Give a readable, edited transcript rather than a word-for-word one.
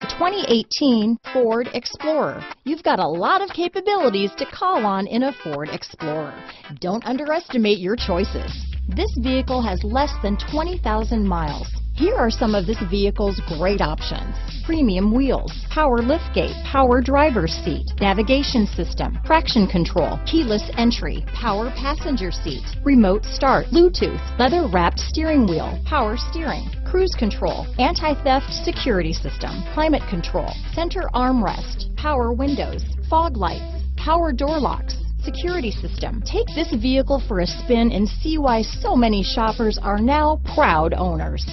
2018 Ford Explorer. You've got a lot of capabilities to call on in a Ford Explorer. Don't underestimate your choices. This vehicle has less than 20,000 miles. Here are some of this vehicle's great options: premium wheels, power liftgate, power driver's seat, navigation system, traction control, keyless entry, power passenger seat, remote start, Bluetooth, leather-wrapped steering wheel, power steering, cruise control, anti-theft security system, climate control, center armrest, power windows, fog lights, power door locks, security system. Take this vehicle for a spin and see why so many shoppers are now proud owners.